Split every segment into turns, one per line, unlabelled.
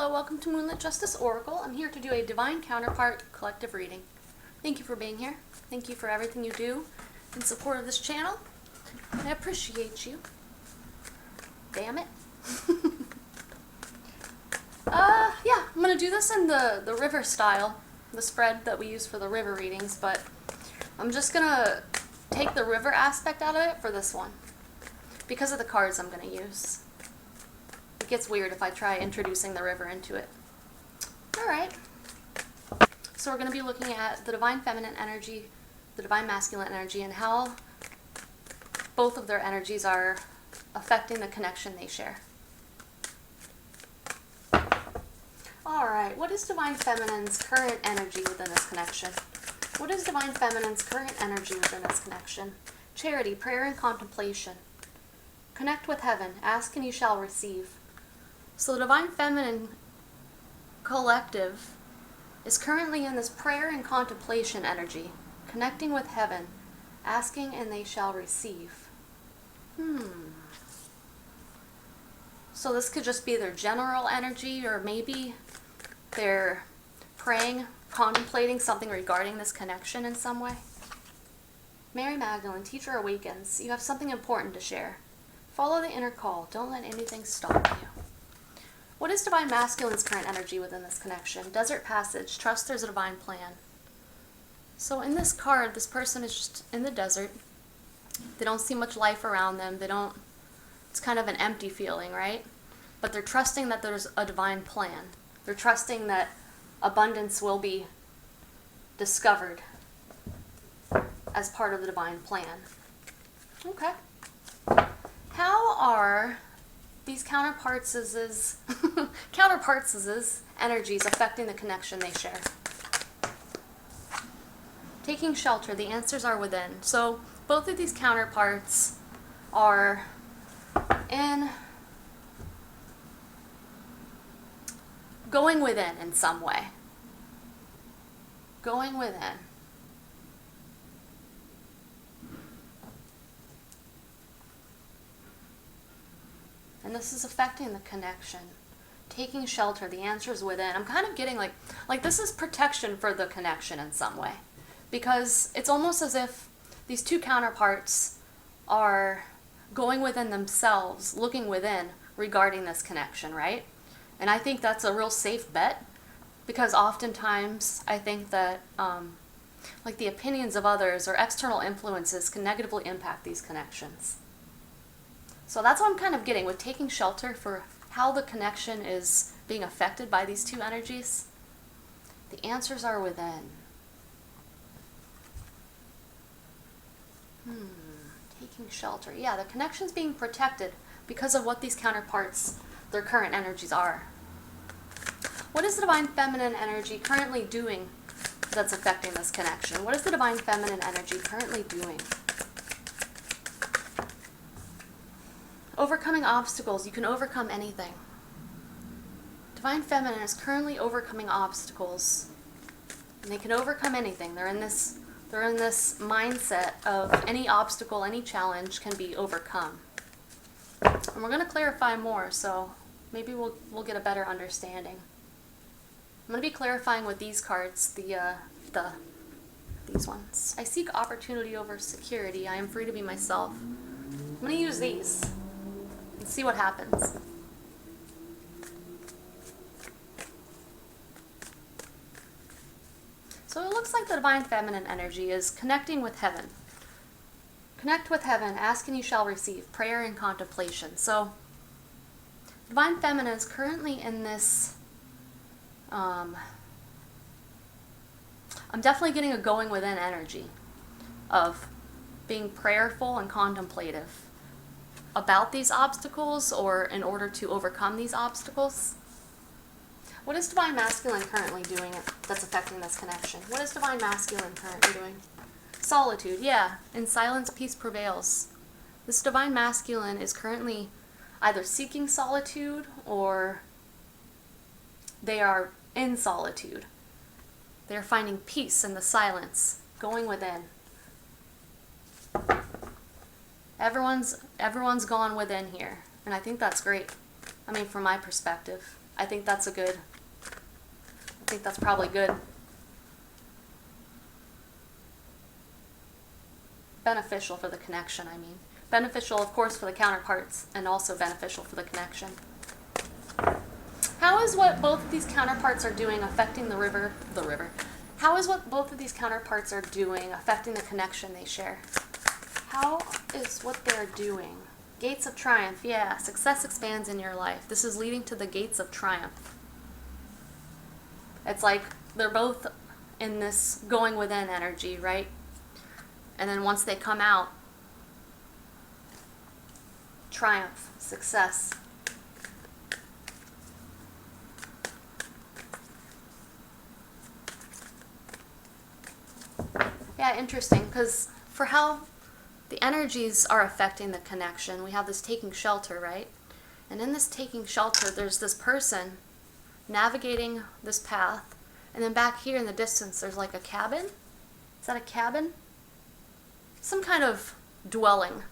Hello, welcome to Moonlit Justice Oracle. I'm here to do a Divine Counterpart collective reading. Thank you for being here. Thank you for everything you do in support of this channel. I appreciate you. Damn it. Yeah, I'm going to do this in the river style, the spread that we use for the river readings, but I'm just going to take the river aspect out of it for this one because of the cards I'm going to use. It gets weird if I try introducing the river into it. Alright. So we're going to be looking at the Divine Feminine energy, the Divine Masculine energy, and how both of their energies are affecting the connection they share. Alright, what is Divine Feminine's current energy within this connection? What is Divine Feminine's current energy within this connection? Charity, prayer, and contemplation. Connect with heaven. Ask and you shall receive. So the Divine Feminine collective is currently in this prayer and contemplation energy, connecting with heaven, asking and they shall receive. So this could just be their general energy, or maybe they're praying, contemplating something regarding this connection in some way. Mary Magdalene, Teacher awakens. You have something important to share. Follow the inner call. Don't let anything stop you. What is Divine Masculine's current energy within this connection? Desert passage. Trust there's a divine plan. So in this card, this person is just in the desert. They don't see much life around them. It's kind of an empty feeling, right? But they're trusting that there's a divine plan. They're trusting that abundance will be discovered as part of the divine plan. Okay. How are these counterparts' energies affecting the connection they share? Taking shelter, the answers are within. So both of these counterparts are in going within in some way. Going within. And this is affecting the connection. Taking shelter, the answer is within. I'm kind of getting like this is protection for the connection in some way. Because it's almost as if these two counterparts are going within themselves, looking within regarding this connection, right? And I think that's a real safe bet, because oftentimes I think that like the opinions of others or external influences can negatively impact these connections. So that's what I'm kind of getting with taking shelter for how the connection is being affected by these two energies. The answers are within. Taking shelter. Yeah, the connection's being protected because of what these counterparts, their current energies are. What is the Divine Feminine energy currently doing that's affecting this connection? What is the Divine Feminine energy currently doing? Overcoming obstacles. You can overcome anything. Divine Feminine is currently overcoming obstacles. And they can overcome anything. They're in this mindset of any obstacle, any challenge can be overcome. And we're going to clarify more, so maybe we'll get a better understanding. I'm going to be clarifying with these cards, these ones. I seek opportunity over security. I am free to be myself. I'm going to use these and see what happens. So it looks like the Divine Feminine energy is connecting with heaven. Connect with heaven, ask and you shall receive, prayer and contemplation. So Divine Feminine is currently in this, I'm definitely getting a going within energy of being prayerful and contemplative about these obstacles, or in order to overcome these obstacles. What is Divine Masculine currently doing that's affecting this connection? What is Divine Masculine currently doing? Solitude, yeah. In silence, peace prevails. This Divine Masculine is currently either seeking solitude or they are in solitude. They are finding peace in the silence, going within. Everyone's gone within here, and I think that's great. I mean, from my perspective. I think that's probably good. Beneficial for the connection, I mean. Beneficial, of course, for the counterparts, and also beneficial for the connection. How is what both of these counterparts are doing affecting the river? How is what both of these counterparts are doing affecting the connection they share? How is what they're doing? Gates of triumph, yeah. Success expands in your life. This is leading to the gates of triumph. It's like they're both in this going within energy, right? And then once they come out, triumph, success. Yeah, interesting, because for how the energies are affecting the connection, we have this taking shelter, right? And in this taking shelter, there's this person navigating this path, and then back here in the distance, there's like a cabin. Is that a cabin? Some kind of dwelling.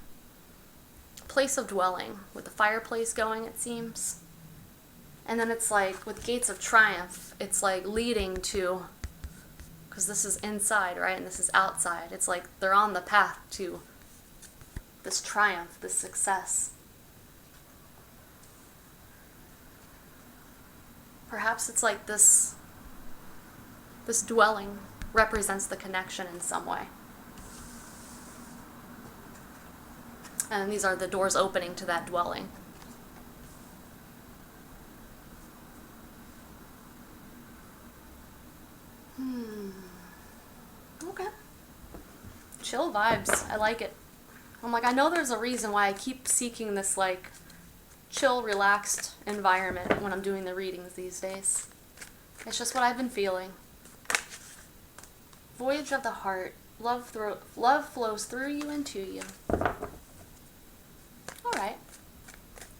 Place of dwelling, with the fireplace going, it seems. And then it's like, with gates of triumph, it's like leading to, because this is inside, right, and this is outside. It's like they're on the path to this triumph, this success. Perhaps it's like this dwelling represents the connection in some way. And these are the doors opening to that dwelling. Okay. Chill vibes. I like it. I'm like, I know there's a reason why I keep seeking this, like, chill, relaxed environment when I'm doing the readings these days. It's just what I've been feeling. Voyage of the heart. Love flows through you and to you. Alright.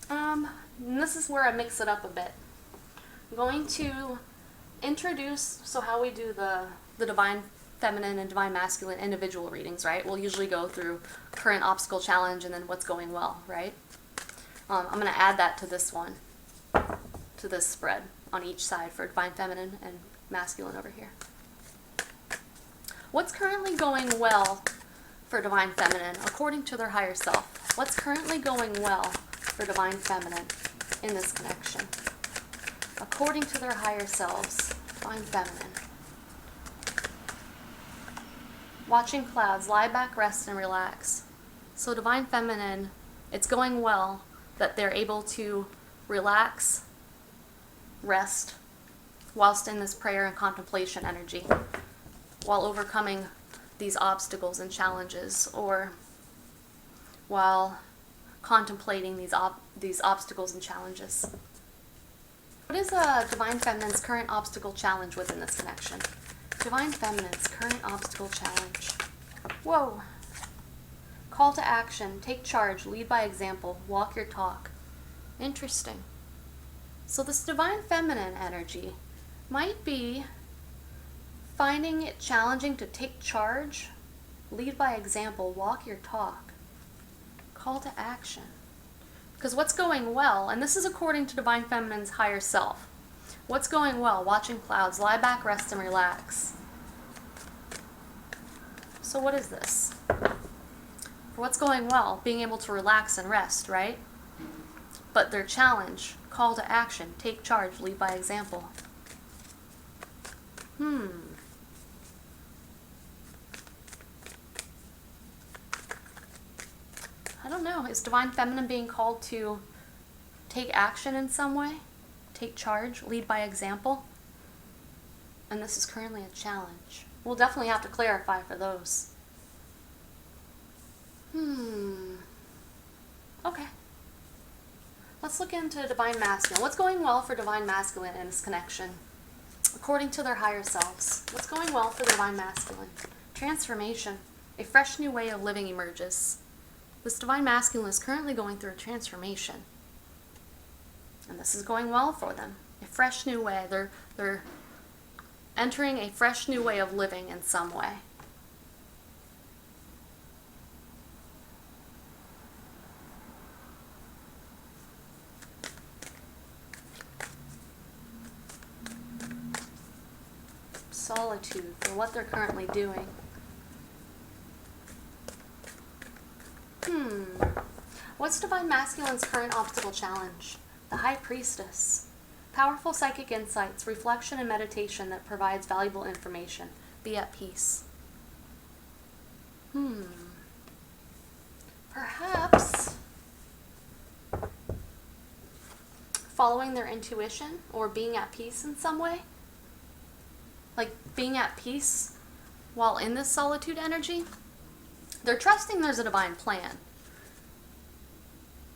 And this is where I mix it up a bit. I'm going to introduce, so how we do the Divine Feminine and Divine Masculine individual readings, right? We'll usually go through current obstacle challenge and then what's going well, right? I'm going to add that to this one, to this spread on each side for Divine Feminine and Masculine over here. What's currently going well for Divine Feminine according to their higher self? What's currently going well for Divine Feminine in this connection? According to their higher selves, Divine Feminine. Watching clouds, lie back, rest, and relax. So Divine Feminine, it's going well that they're able to relax, rest, whilst in this prayer and contemplation energy, while overcoming these obstacles and challenges, or while contemplating these obstacles and challenges. What is Divine Feminine's current obstacle challenge within this connection? Divine Feminine's current obstacle challenge. Whoa. Call to action. Take charge. Lead by example. Walk your talk. Interesting. So this Divine Feminine energy might be finding it challenging to take charge, lead by example, walk your talk. Call to action. Because what's going well, and this is according to Divine Feminine's higher self, what's going well? Watching clouds, lie back, rest, and relax. So what is this? For what's going well, being able to relax and rest, right? But their challenge, call to action, take charge, lead by example. I don't know. Is Divine Feminine being called to take action in some way? Take charge, lead by example? And this is currently a challenge. We'll definitely have to clarify for those. Okay. Let's look into Divine Masculine. What's going well for Divine Masculine in this connection? According to their higher selves. What's going well for the Divine Masculine? Transformation. A fresh new way of living emerges. This Divine Masculine is currently going through a transformation. And this is going well for them. A fresh new way. They're entering a fresh new way of living in some way. solitude for what they're currently doing. What's Divine Masculine's current obstacle challenge? The High Priestess. Powerful psychic insights, reflection, and meditation that provides valuable information. Be at peace. Perhaps following their intuition or being at peace in some way. Like being at peace while in this solitude energy. They're trusting there's a divine plan.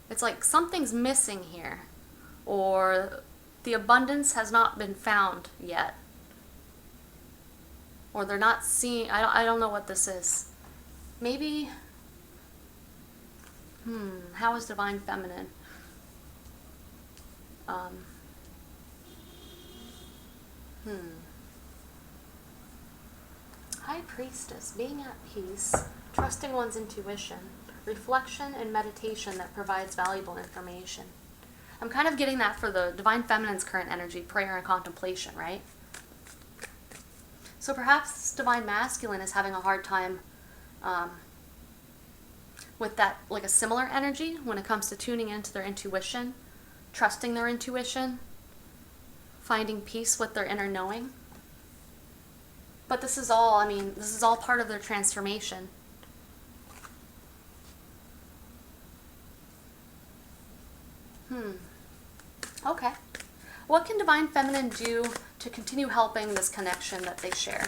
It's like something's missing here, or the abundance has not been found yet, or they're not seeing. I don't know what this is. Maybe. How is Divine Feminine? High Priestess, being at peace, trusting one's intuition, reflection and meditation that provides valuable information. I'm kind of getting that for the Divine Feminine's current energy, prayer and contemplation, right? So perhaps Divine Masculine is having a hard time with that, like a similar energy when it comes to tuning into their intuition, trusting their intuition, finding peace with their inner knowing. But this is all, this is all part of their transformation. Okay. What can Divine Feminine do to continue helping this connection that they share?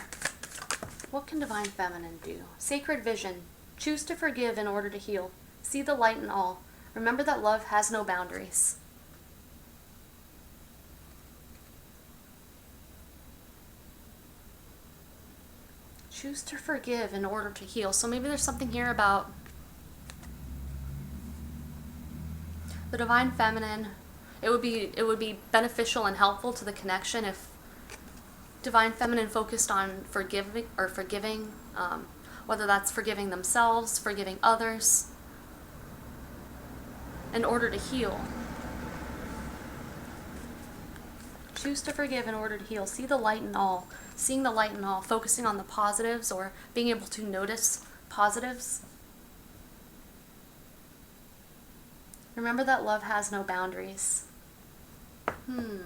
What can Divine Feminine do? Sacred vision. Choose to forgive in order to heal. See the light in all. Remember that love has no boundaries. Choose to forgive in order to heal. So maybe there's something here about the Divine Feminine. It would be beneficial and helpful to the connection if Divine Feminine focused on forgiving, whether that's forgiving themselves, forgiving others, in order to heal. Choose to forgive in order to heal. See the light in all. Seeing the light in all. Focusing on the positives or being able to notice positives. Remember that love has no boundaries. I'm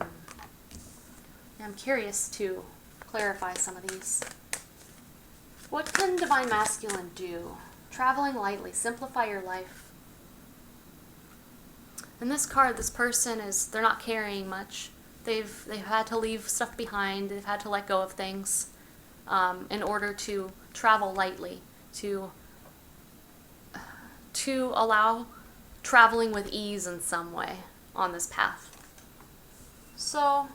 curious to clarify some of these. What can Divine Masculine do? Traveling lightly. Simplify your life. In this card, this person they're not carrying much. They've had to leave stuff behind. They've had to let go of things in order to travel lightly, to allow traveling with ease in some way on this path. So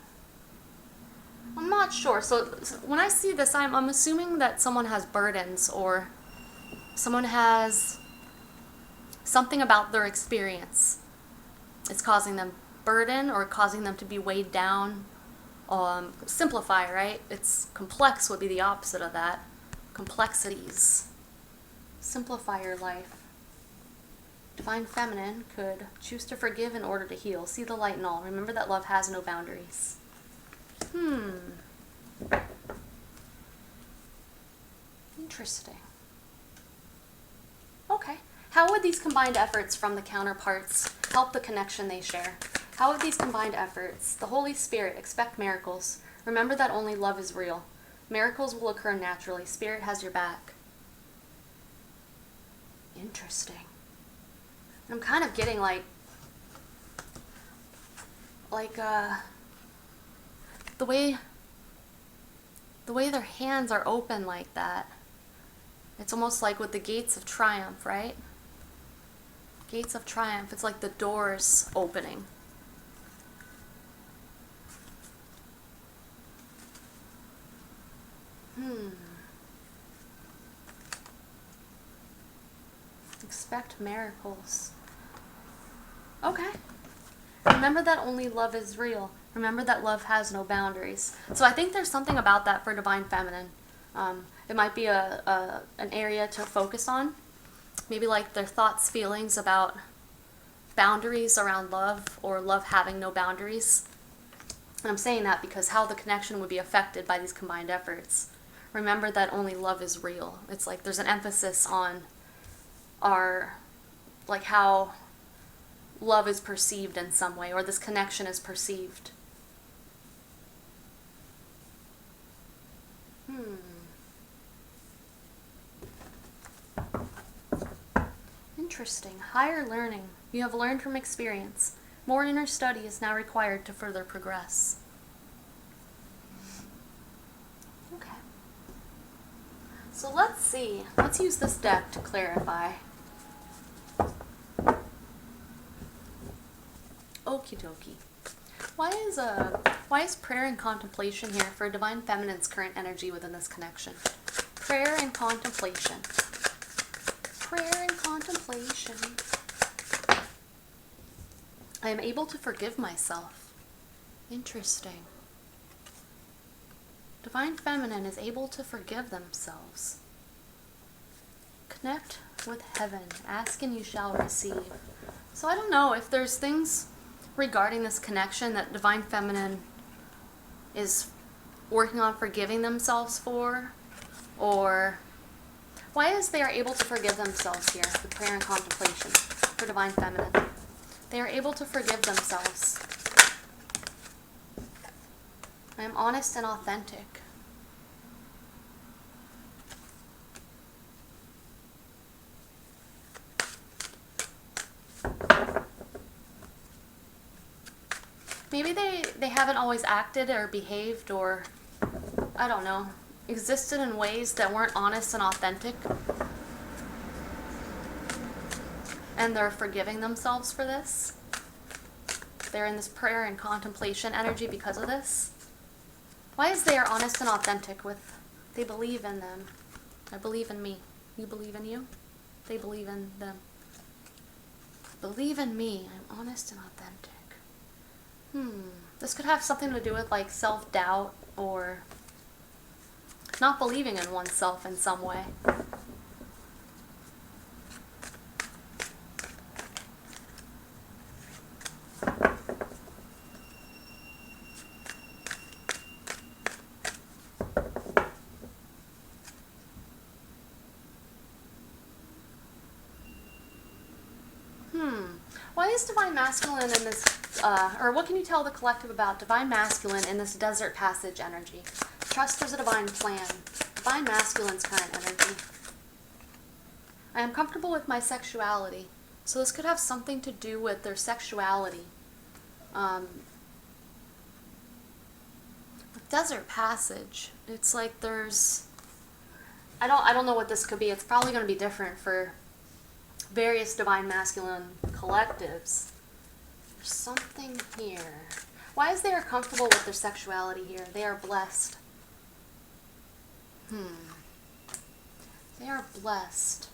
I'm not sure. So when I see this, I'm assuming that someone has burdens or someone has something about their experience. It's causing them burden or causing them to be weighed down. Simplify, right? It's complex would be the opposite of that. Complexities. Simplify your life. Divine Feminine could choose to forgive in order to heal. See the light in all. Remember that love has no boundaries. Interesting. Okay. How would these combined efforts from the counterparts help the connection they share? How would these combined efforts? The Holy Spirit, expect miracles. Remember that only love is real. Miracles will occur naturally. Spirit has your back. Interesting. I'm kind of getting the way their hands are open like that. It's almost like with the gates of triumph, right? Gates of triumph. It's like the doors opening. Expect miracles. Okay. Remember that only love is real. Remember that love has no boundaries. So I think there's something about that for Divine Feminine. It might be an area to focus on. Maybe like their thoughts, feelings about boundaries around love or love having no boundaries. And I'm saying that because how the connection would be affected by these combined efforts. Remember that only love is real. It's like there's an emphasis on our, like how love is perceived in some way, or this connection is perceived. Interesting. Higher learning. You have learned from experience. More inner study is now required to further progress. Okay. So let's see. Let's use this deck to clarify. Okie dokie. Why is prayer and contemplation here for Divine Feminine's current energy within this connection? Prayer and contemplation. Prayer and contemplation. I am able to forgive myself. Interesting. Divine Feminine is able to forgive themselves. Connect with heaven. Ask and you shall receive. So I don't know if there's things regarding this connection that Divine Feminine is working on forgiving themselves for, or why is they are able to forgive themselves here with prayer and contemplation for Divine Feminine? They are able to forgive themselves. I am honest and authentic. Maybe they haven't always acted or behaved or, I don't know, existed in ways that weren't honest and authentic. And they're forgiving themselves for this. They're in this prayer and contemplation energy because of this. Why is they are honest and authentic with, they believe in them. I believe in me. You believe in you? They believe in them. Believe in me. I'm honest and authentic. This could have something to do with like self-doubt or not believing in oneself in some way. Why is Divine Masculine in this, or what can you tell the collective about Divine Masculine in this desert passage energy? Trust there's a divine plan. Divine Masculine's current energy. I am comfortable with my sexuality. So this could have something to do with their sexuality. With desert passage, it's like there's, I don't know what this could be. It's probably going to be different for various Divine Masculine collectives. There's something here. Why is they are comfortable with their sexuality here? They are blessed. They are blessed.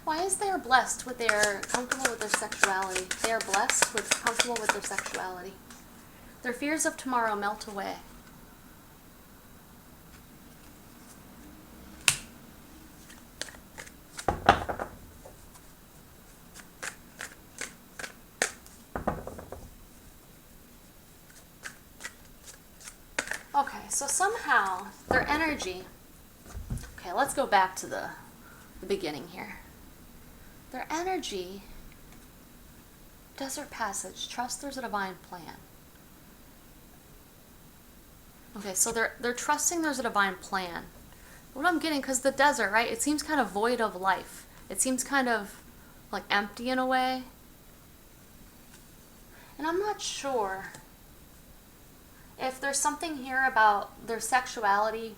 Why is they are blessed with their, comfortable with their sexuality? They are blessed with, comfortable with their sexuality. Their fears of tomorrow melt away. Okay, so somehow their energy, okay, let's go back to the beginning here. Their energy, desert passage, trust there's a divine plan. Okay, so they're trusting there's a divine plan. What I'm getting, because the desert, right, it seems kind of void of life. It seems kind of like empty in a way. And I'm not sure if there's something here about their sexuality,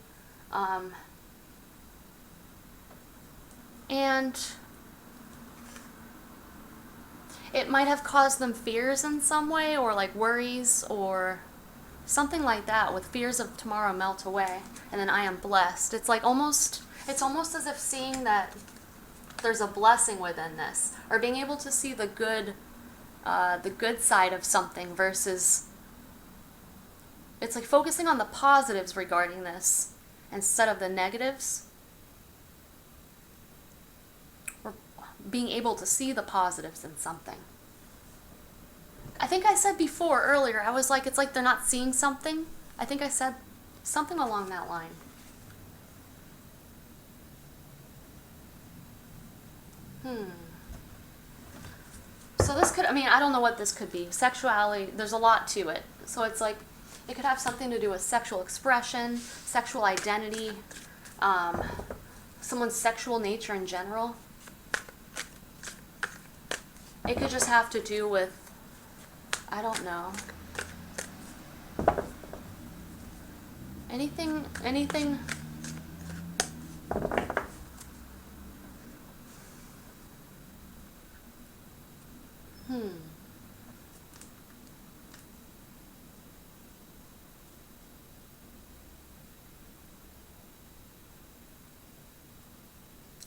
and it might have caused them fears in some way, or like worries, or something like that, with fears of tomorrow melt away, and then I am blessed. It's like almost, it's almost as if seeing that there's a blessing within this, or being able to see the good side of something versus, it's like focusing on the positives regarding this, instead of the negatives. Or being able to see the positives in something. I think I said before earlier, I was like, it's like they're not seeing something. I think I said something along that line. So this could, I mean, I don't know what this could be. Sexuality, there's a lot to it. So it's like, it could have something to do with sexual expression, sexual identity, someone's sexual nature in general. It could just have to do with, I don't know. Anything.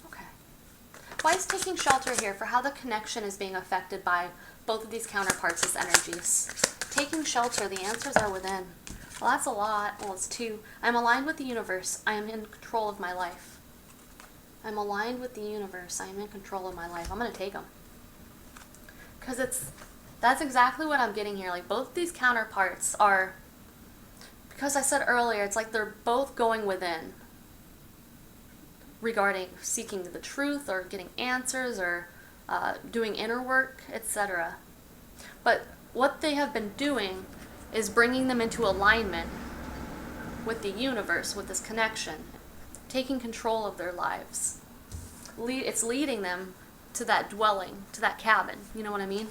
Okay. Why is taking shelter here for how the connection is being affected by both of these counterparts' energies? Taking shelter, the answers are within. Well, that's a lot. Well, it's two. I'm aligned with the universe. I am in control of my life. I'm aligned with the universe. I am in control of my life. I'm going to take them. Because that's exactly what I'm getting here. Like, both these counterparts are, because I said earlier, it's like they're both going within regarding seeking the truth or getting answers or doing inner work, etc. But what they have been doing is bringing them into alignment with the universe, with this connection, taking control of their lives. It's leading them to that dwelling, to that cabin. You know what I mean?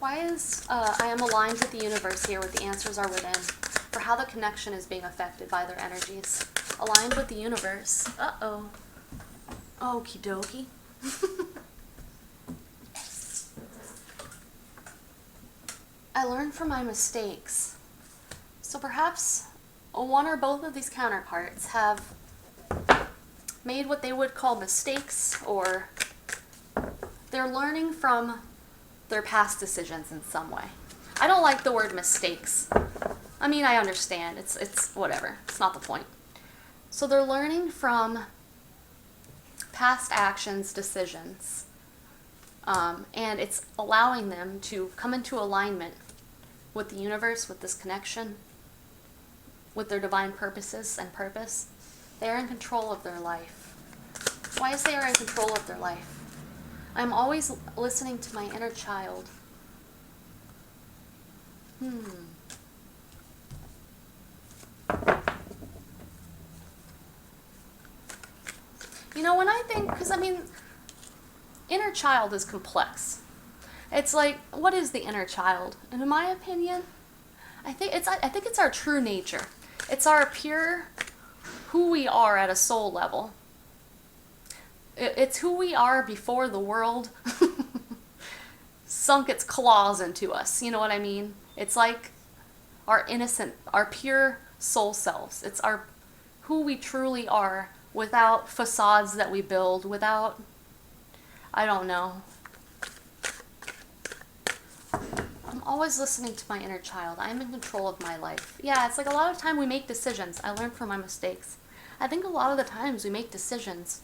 Why is I am aligned with the universe here with the answers are within for how the connection is being affected by their energies? Aligned with the universe. Uh-oh. Okie dokie. I learned from my mistakes. So perhaps one or both of these counterparts have made what they would call mistakes, or they're learning from their past decisions in some way. I don't like the word mistakes. I mean, I understand. It's whatever. It's not the point. So they're learning from past actions, decisions, and it's allowing them to come into alignment with the universe, with this connection, with their divine purposes and purpose. They are in control of their life. Why is they are in control of their life? I'm always listening to my inner child. You know, when I think, because I mean, inner child is complex. It's like, what is the inner child? And in my opinion, I think it's our true nature. It's our pure, who we are at a soul level. It's who we are before the world sunk its claws into us. You know what I mean? It's like our innocent, our pure soul selves. It's our who we truly are without facades that we build, without, I don't know. I'm always listening to my inner child. I'm in control of my life. Yeah, it's like a lot of time we make decisions. I learn from my mistakes. I think a lot of the times we make decisions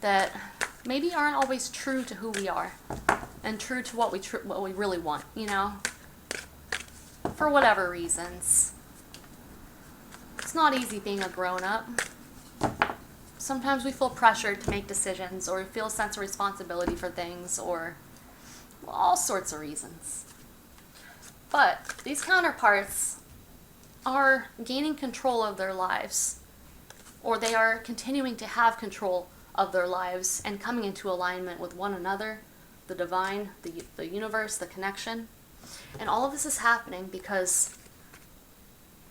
that maybe aren't always true to who we are and true to what we really want, you know? For whatever reasons. It's not easy being a grown-up. Sometimes we feel pressured to make decisions, or we feel a sense of responsibility for things, or all sorts of reasons. But these counterparts are gaining control of their lives, or they are continuing to have control of their lives and coming into alignment with one another, the divine, the universe, the connection. And all of this is happening because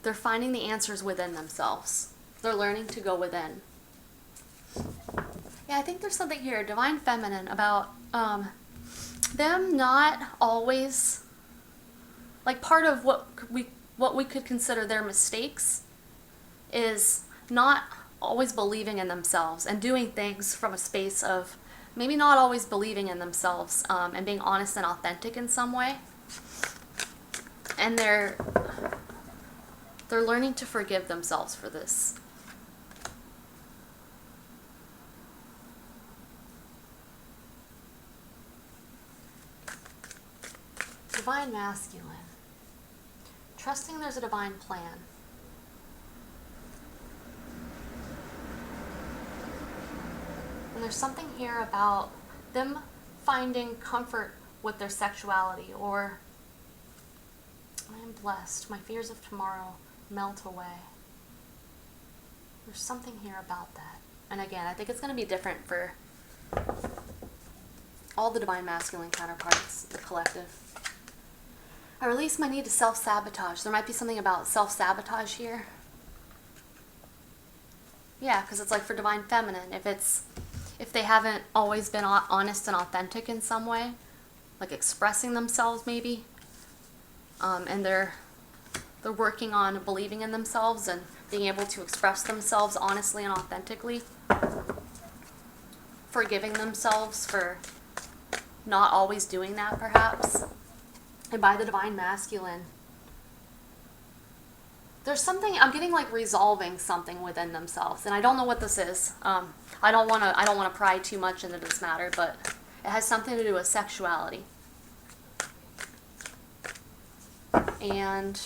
they're finding the answers within themselves. They're learning to go within. Yeah, I think there's something here, divine feminine, about them not always, like, part of what we could consider their mistakes is not always believing in themselves and doing things from a space of maybe not always believing in themselves, and being honest and authentic in some way. And they're learning to forgive themselves for this. Divine masculine. Trusting there's a divine plan. And there's something here about them finding comfort with their sexuality, or I am blessed, my fears of tomorrow melt away. There's something here about that. And again, I think it's going to be different for all the divine masculine counterparts, the collective. I release my need to self-sabotage. There might be something about self-sabotage here. Yeah, because it's like for divine feminine, if they haven't always been honest and authentic in some way, like expressing themselves maybe, and they're working on believing in themselves and being able to express themselves honestly and authentically, forgiving themselves for not always doing that perhaps. And by the divine masculine, there's something, I'm getting like resolving something within themselves, and I don't know what this is. I don't want to pry too much into this matter, but it has something to do with sexuality. And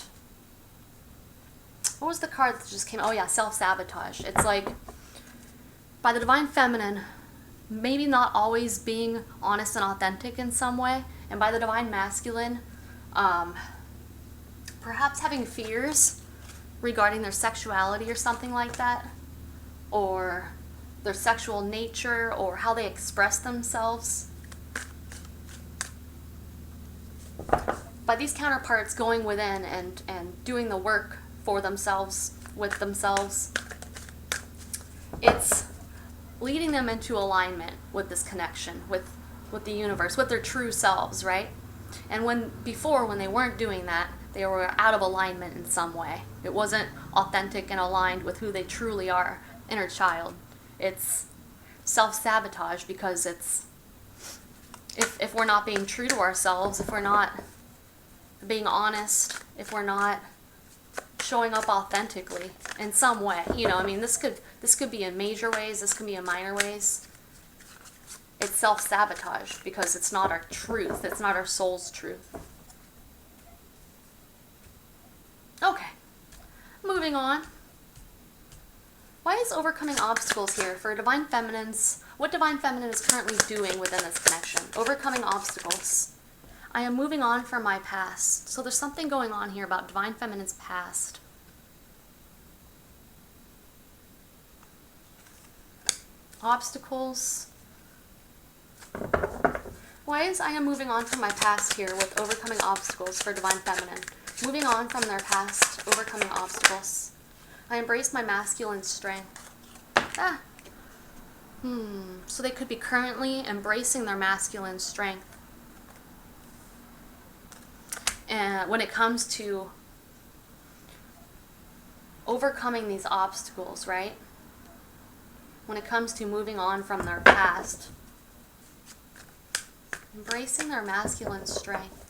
what was the card that just came? Oh yeah, self-sabotage. It's like by the divine feminine, maybe not always being honest and authentic in some way, and by the divine masculine, perhaps having fears regarding their sexuality or something like that, or their sexual nature, or how they express themselves. By these counterparts going within and doing the work for themselves, with themselves, it's leading them into alignment with this connection, with the universe, with their true selves, right? And when they weren't doing that, they were out of alignment in some way. It wasn't authentic and aligned with who they truly are, inner child. It's self-sabotage because it's, if we're not being true to ourselves, if we're not being honest, if we're not showing up authentically in some way, I mean, this could be in major ways, this could be in minor ways. It's self-sabotage because it's not our truth, it's not our soul's truth. Okay, moving on. Why is overcoming obstacles here for divine feminines? What divine feminine is currently doing within this connection? Overcoming obstacles. I am moving on from my past. So there's something going on here about divine feminine's past. Obstacles. Why is I am moving on from my past here with overcoming obstacles for divine feminine? Moving on from their past, overcoming obstacles. I embrace my masculine strength. So they could be currently embracing their masculine strength. And when it comes to overcoming these obstacles, right? When it comes to moving on from their past, embracing their masculine strength.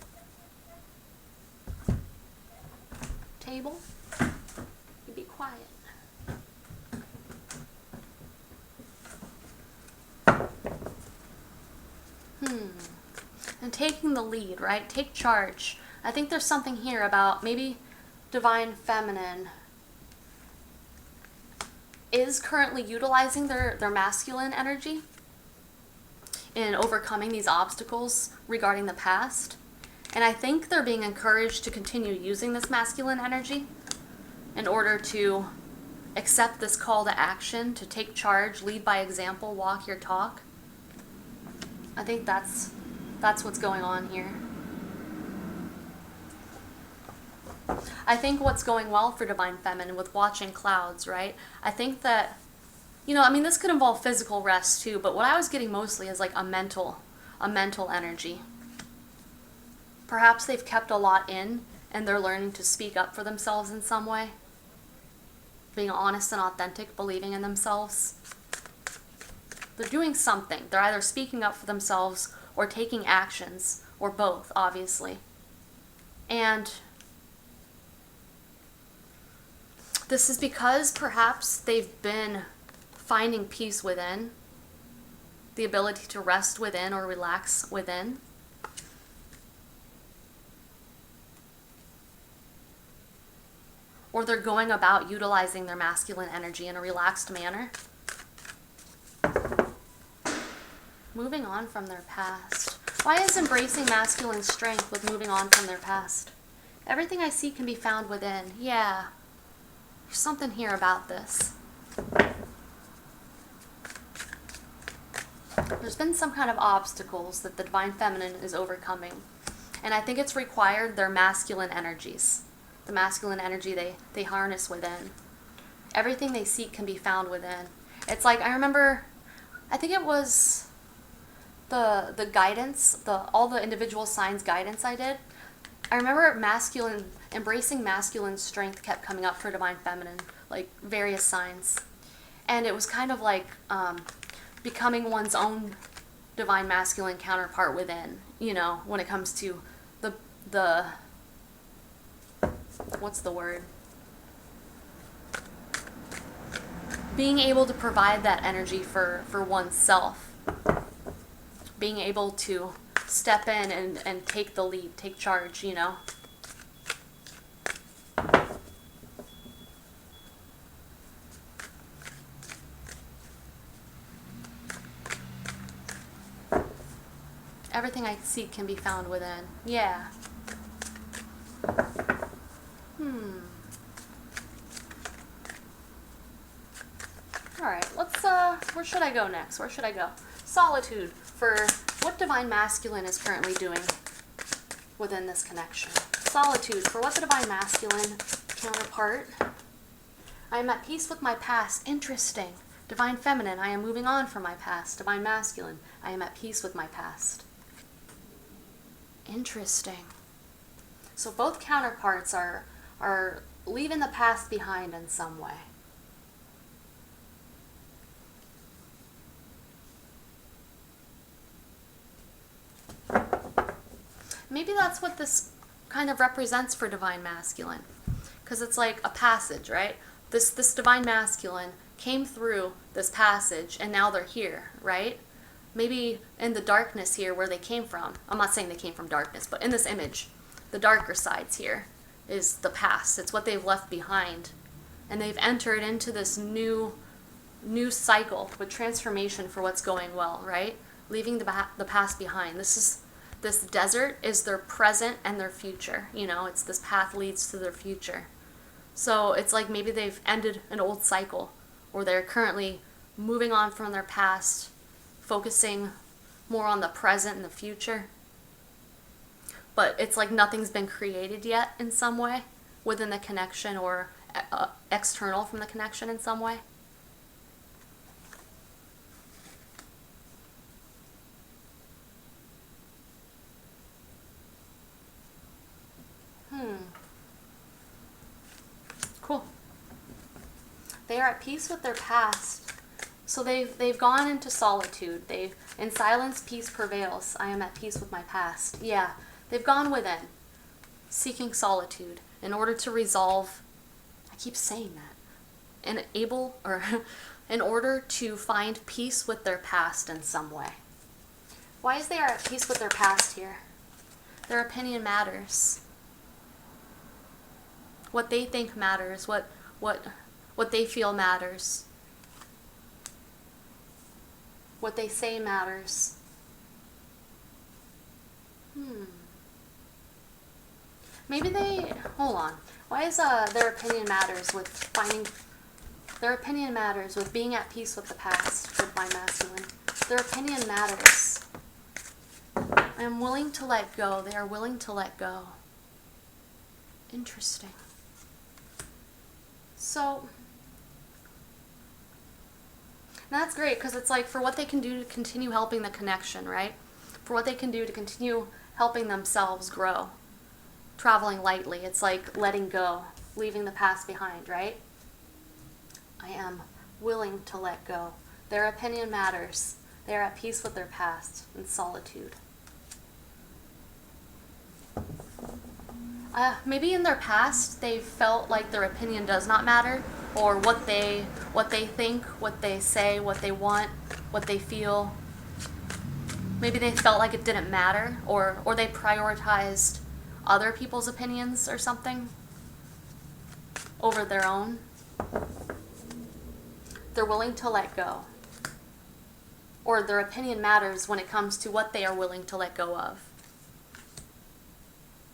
Table, you be quiet. And taking the lead, right? Take charge. I think there's something here about maybe divine feminine is currently utilizing their masculine energy in overcoming these obstacles regarding the past. And I think they're being encouraged to continue using this masculine energy in order to accept this call to action, to take charge, lead by example, walk your talk. I think that's what's going on here. I think what's going well for divine feminine with watching clouds, right? I think that, this could involve physical rest too, but what I was getting mostly is like a mental energy. Perhaps they've kept a lot in and they're learning to speak up for themselves in some way. Being honest and authentic, believing in themselves. They're doing something. They're either speaking up for themselves or taking actions, or both, obviously. And this is because perhaps they've been finding peace within, the ability to rest within or relax within. Or they're going about utilizing their masculine energy in a relaxed manner. Moving on from their past. Why is embracing masculine strength with moving on from their past? Everything I see can be found within. Yeah. There's something here about this. There's been some kind of obstacles that the Divine Feminine is overcoming. And I think it's required their masculine energies. The masculine energy they harness within. Everything they seek can be found within. It's like, I remember, I think it was the guidance, all the individual signs guidance I did. I remember embracing masculine strength kept coming up for Divine Feminine, like various signs. And it was kind of like becoming one's own divine masculine counterpart within, you know, when it comes to the what's the word? Being able to provide that energy for oneself. Being able to step in and take the lead, take charge, you know. Everything I seek can be found within. Yeah. Alright, let's, where should I go next? Where should I go? Solitude, for what Divine Masculine is currently doing within this connection. Solitude, for what the Divine Masculine counterpart. I am at peace with my past. Interesting. Divine Feminine, I am moving on from my past. Divine Masculine, I am at peace with my past. Interesting. So both counterparts are leaving the past behind in some way. Maybe that's what this kind of represents for Divine Masculine. Because it's like a passage, right? This Divine Masculine came through this passage and now they're here, right? Maybe in the darkness here where they came from. I'm not saying they came from darkness, but in this image, the darker sides here is the past. It's what they've left behind. And they've entered into this new cycle with transformation for what's going well, right? Leaving the past behind. This desert is their present and their future. You know, it's this path leads to their future. So it's like maybe they've ended an old cycle, or they're currently moving on from their past, focusing more on the present and the future. But it's like nothing's been created yet in some way within the connection, or external from the connection in some way. Cool. They are at peace with their past. So they've gone into solitude. In silence, peace prevails. I am at peace with my past. Yeah, they've gone within, seeking solitude in order to resolve. I keep saying that. In order to find peace with their past in some way. Why is they are at peace with their past here? Their opinion matters. What they think matters. What they feel matters. What they say matters. Maybe hold on. Why is their opinion matters with being at peace with the past, with my masculine? Their opinion matters. I am willing to let go. They are willing to let go. Interesting. So, that's great, because it's like for what they can do to continue helping the connection, right? For what they can do to continue helping themselves grow. Traveling lightly. It's like letting go, leaving the past behind, right? I am willing to let go. Their opinion matters. They are at peace with their past in solitude. Maybe in their past they felt like their opinion does not matter, or what they think, what they say, what they want, what they feel. Maybe they felt like it didn't matter, or they prioritized other people's opinions or something over their own. They're willing to let go. Or their opinion matters when it comes to what they are willing to let go of.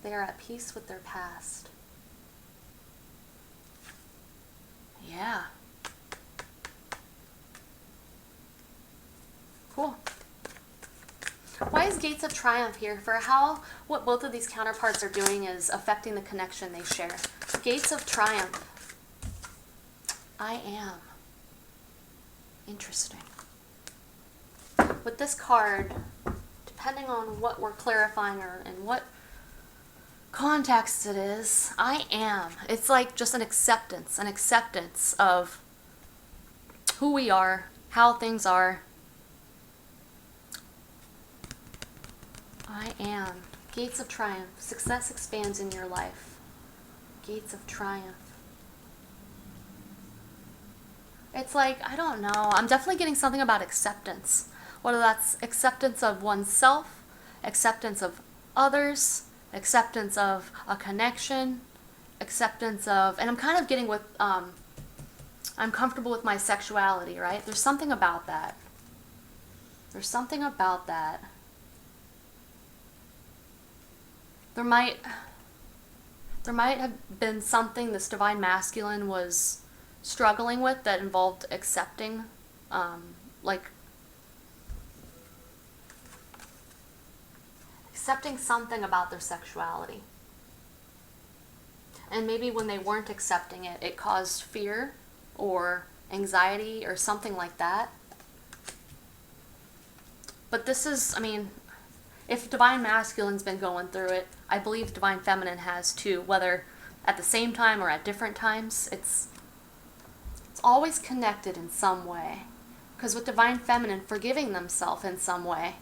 They are at peace with their past. Yeah. Cool. Why is Gates of Triumph here? For how what both of these counterparts are doing is affecting the connection they share. Gates of Triumph. I am. Interesting. With this card, depending on what we're clarifying or in what context it is, I am. It's like just an acceptance of who we are, how things are. I am. Gates of Triumph. Success expands in your life. Gates of Triumph. It's like, I don't know. I'm definitely getting something about acceptance. Whether that's acceptance of oneself, acceptance of others, acceptance of a connection, acceptance of, and I'm kind of getting with, I'm comfortable with my sexuality, right? There's something about that. There's something about that. There might have been something this divine masculine was struggling with that involved accepting, accepting something about their sexuality. And maybe when they weren't accepting it, it caused fear or anxiety or something like that. But this is, I mean, if divine masculine's been going through it, I believe divine feminine has too, whether at the same time or at different times. It's always connected in some way. Because with divine feminine, forgiving themselves in some way,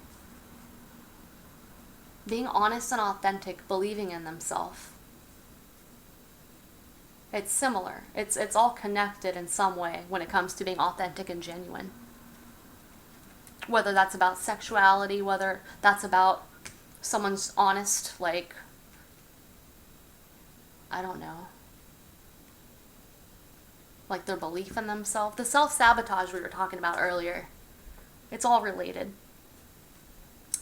being honest and authentic, believing in themselves, it's similar. It's all connected in some way when it comes to being authentic and genuine. Whether that's about sexuality, whether that's about someone's honest, like, I don't know, like their belief in themselves. The self-sabotage we were talking about earlier. It's all related.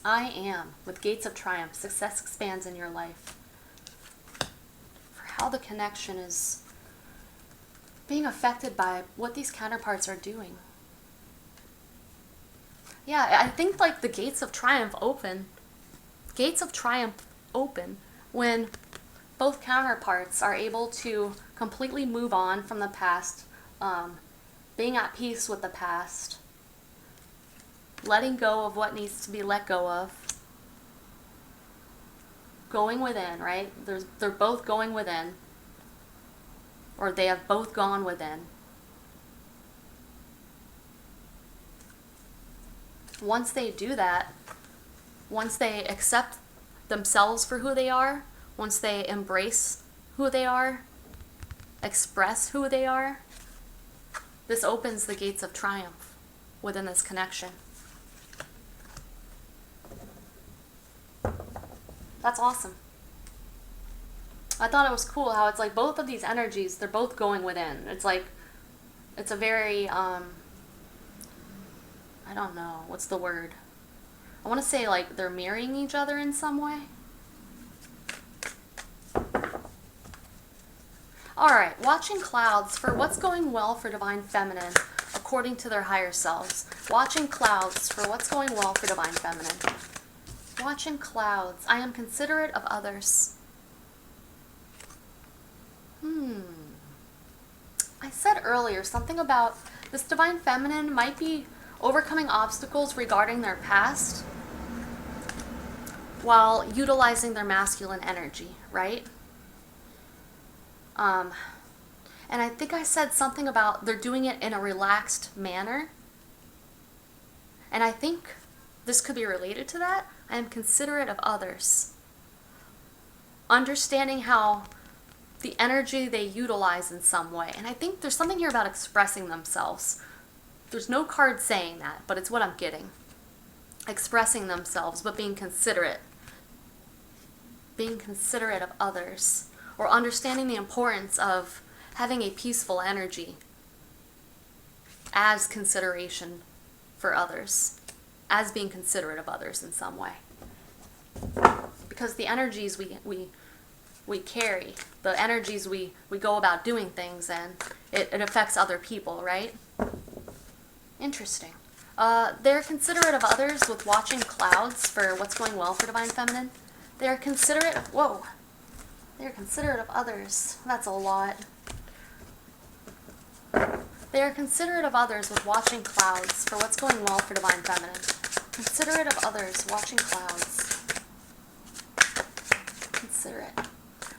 I am. With Gates of Triumph, success expands in your life. For how the connection is being affected by what these counterparts are doing. Yeah, I think like the Gates of Triumph open. Gates of Triumph open when both counterparts are able to completely move on from the past, being at peace with the past, letting go of what needs to be let go of, going within, right? They're both going within, or they have both gone within. Once they do that, once they accept themselves for who they are, once they embrace who they are, express who they are, this opens the gates of triumph within this connection. That's awesome. I thought it was cool how it's like both of these energies, they're both going within. It's like, it's a very, I don't know, what's the word? I want to say like they're mirroring each other in some way. Alright, watching clouds for what's going well for Divine Feminine according to their higher selves. Watching clouds for what's going well for Divine Feminine. Watching clouds. I am considerate of others. I said earlier something about this Divine Feminine might be overcoming obstacles regarding their past while utilizing their masculine energy, right? And I think I said something about they're doing it in a relaxed manner. And I think this could be related to that. I am considerate of others. Understanding how the energy they utilize in some way. And I think there's something here about expressing themselves. There's no card saying that, but it's what I'm getting. Expressing themselves, but being considerate. Being considerate of others. Or understanding the importance of having a peaceful energy as consideration for others. As being considerate of others in some way. Because the energies we carry, the energies we go about doing things in, it affects other people, right? Interesting. They're considerate of others with watching clouds for what's going well for Divine Feminine. They're considerate of, whoa. They're considerate of others. That's a lot. They are considerate of others with watching clouds for what's going well for Divine Feminine. Considerate of others, watching clouds. Considerate.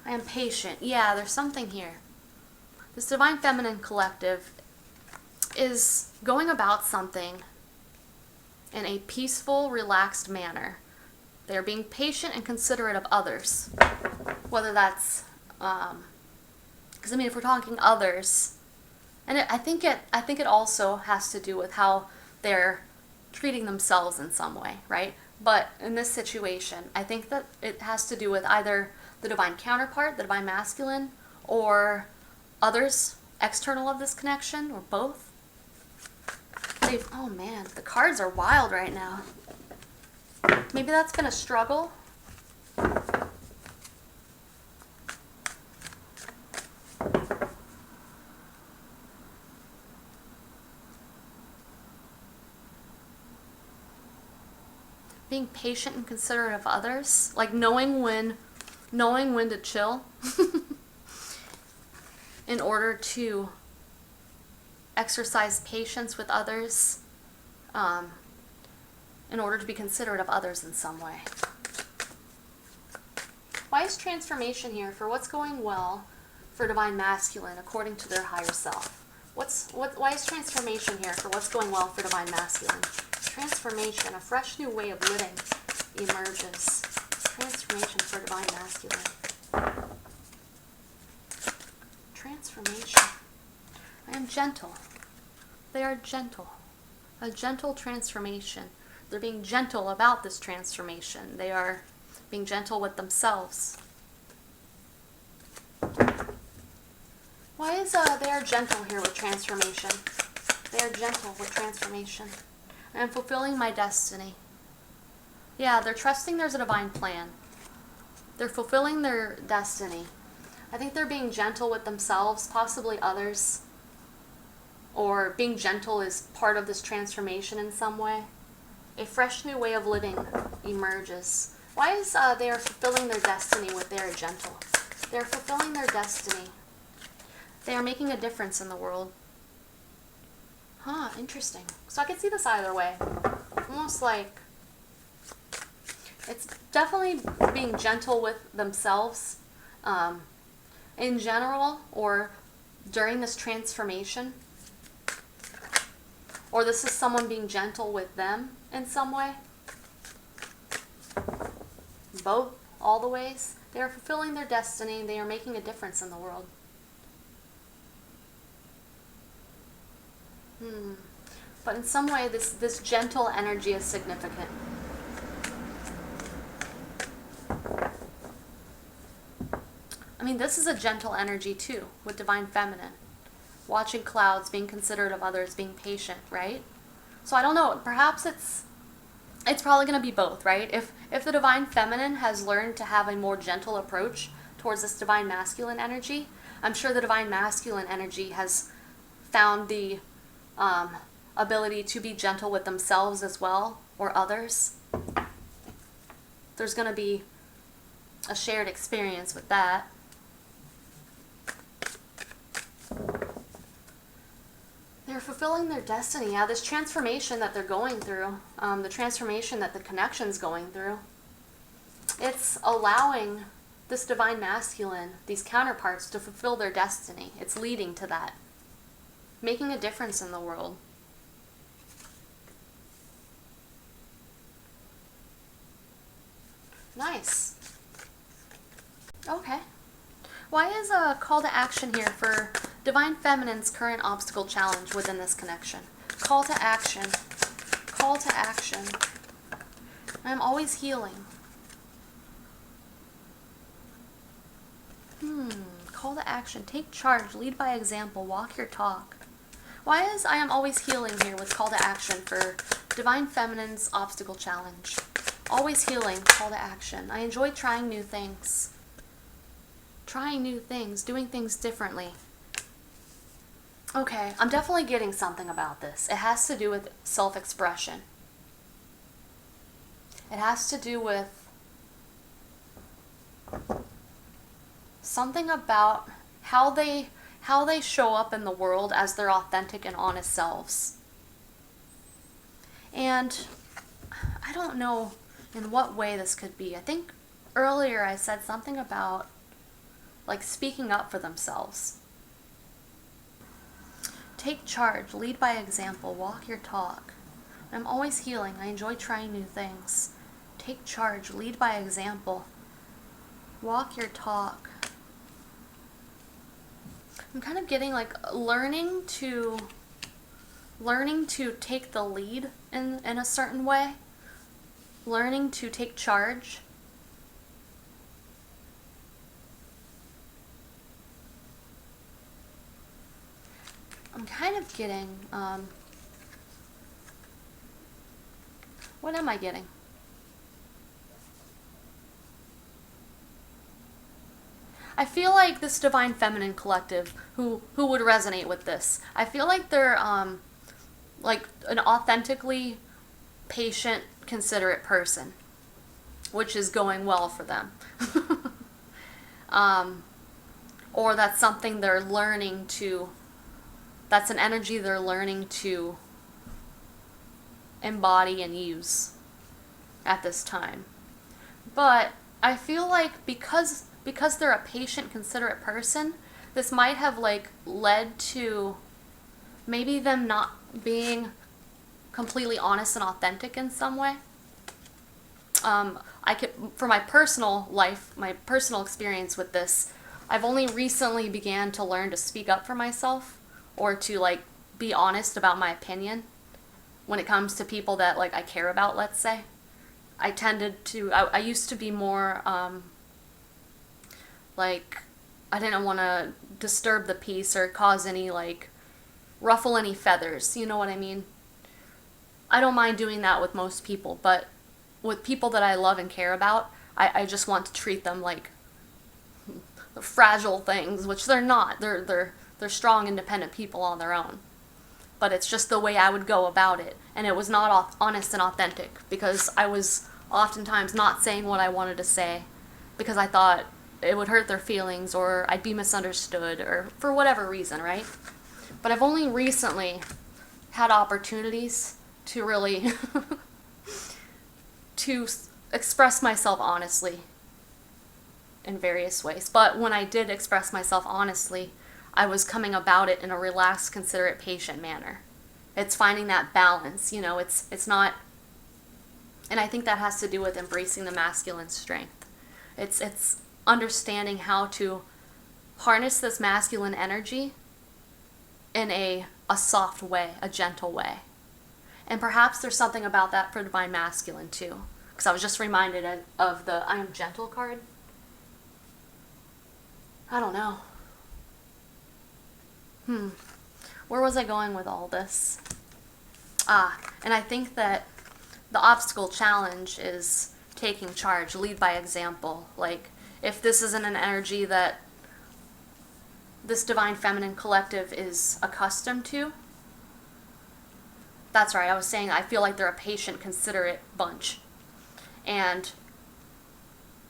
I am patient. Yeah, there's something here. This Divine Feminine collective is going about something in a peaceful, relaxed manner. They are being patient and considerate of others. Whether that's, because I mean, if we're talking others, and I think it also has to do with how they're treating themselves in some way, right? But in this situation, I think that it has to do with either the divine counterpart, the divine masculine, or others external of this connection, or both. Oh man, the cards are wild right now. Maybe that's been a struggle. Being patient and considerate of others, like knowing when to chill in order to exercise patience with others, in order to be considerate of others in some way. Why is transformation here for what's going well for Divine Masculine according to their higher self? Why is transformation here for what's going well for Divine Masculine? Transformation, a fresh new way of living emerges. Transformation for Divine Masculine. Transformation. I am gentle. They are gentle. A gentle transformation. They're being gentle about this transformation. They are being gentle with themselves. Why is they are gentle here with transformation? They are gentle with transformation. I am fulfilling my destiny. Yeah, they're trusting there's a divine plan. They're fulfilling their destiny. I think they're being gentle with themselves, possibly others. Or being gentle is part of this transformation in some way. A fresh new way of living emerges. Why is they are fulfilling their destiny with they are gentle? They are fulfilling their destiny. They are making a difference in the world. Huh, interesting. So I could see this either way. Almost like it's definitely being gentle with themselves in general, or during this transformation. Or this is someone being gentle with them in some way. Both, all the ways. They are fulfilling their destiny. They are making a difference in the world. But in some way, this gentle energy is significant. I mean, this is a gentle energy too, with Divine Feminine. Watching clouds, being considerate of others, being patient, right? So I don't know, perhaps it's probably going to be both, right? If the Divine Feminine has learned to have a more gentle approach towards this Divine Masculine energy, I'm sure the Divine Masculine energy has found the ability to be gentle with themselves as well, or others. There's going to be a shared experience with that. They're fulfilling their destiny. Yeah, this transformation that they're going through, the transformation that the connection's going through, it's allowing this Divine Masculine, these counterparts, to fulfill their destiny. It's leading to that. Making a difference in the world. Nice. Okay. Why is a call to action here for Divine Feminine's current obstacle challenge within this connection? Call to action. Call to action. I'm always healing. Call to action. Take charge. Lead by example. Walk your talk. Why is I am always healing here with call to action for Divine Feminine's obstacle challenge? Always healing. Call to action. I enjoy trying new things. Trying new things. Doing things differently. Okay, I'm definitely getting something about this. It has to do with self-expression. It has to do with something about how they show up in the world as their authentic and honest selves. And I don't know in what way this could be. I think earlier I said something about like speaking up for themselves. Take charge, lead by example, walk your talk. I'm always healing. I enjoy trying new things. Take charge, lead by example, walk your talk. I'm kind of getting like learning to take the lead in a certain way. Learning to take charge. I'm kind of getting, what am I getting? I feel like this Divine Feminine collective who would resonate with this. I feel like they're like an authentically patient, considerate person, which is going well for them. Or that's something they're learning to, that's an energy they're learning to embody and use at this time. But I feel like because they're a patient, considerate person, this might have like led to maybe them not being completely honest and authentic in some way. For my personal life, my personal experience with this, I've only recently began to learn to speak up for myself or to like be honest about my opinion when it comes to people that like I care about, let's say. I used to be more like I didn't want to disturb the peace or cause any like ruffle any feathers, you know what I mean? I don't mind doing that with most people, but with people that I love and care about, I just want to treat them like fragile things, which they're not. They're strong, independent people on their own. But it's just the way I would go about it, and it was not honest and authentic because I was oftentimes not saying what I wanted to say because I thought it would hurt their feelings or I'd be misunderstood or for whatever reason, right? But I've only recently had opportunities to really to express myself honestly in various ways. But when I did express myself honestly, I was coming about it in a relaxed, considerate, patient manner. It's finding that balance, you know, it's not, and I think that has to do with embracing the masculine strength. It's understanding how to harness this masculine energy in a soft way, a gentle way. And perhaps there's something about that for Divine Masculine too. Because I was just reminded of the I Am Gentle card. I don't know. Where was I going with all this? And I think that the obstacle challenge is taking charge, lead by example. Like, if this isn't an energy that this Divine Feminine collective is accustomed to, that's right, I was saying I feel like they're a patient, considerate bunch. And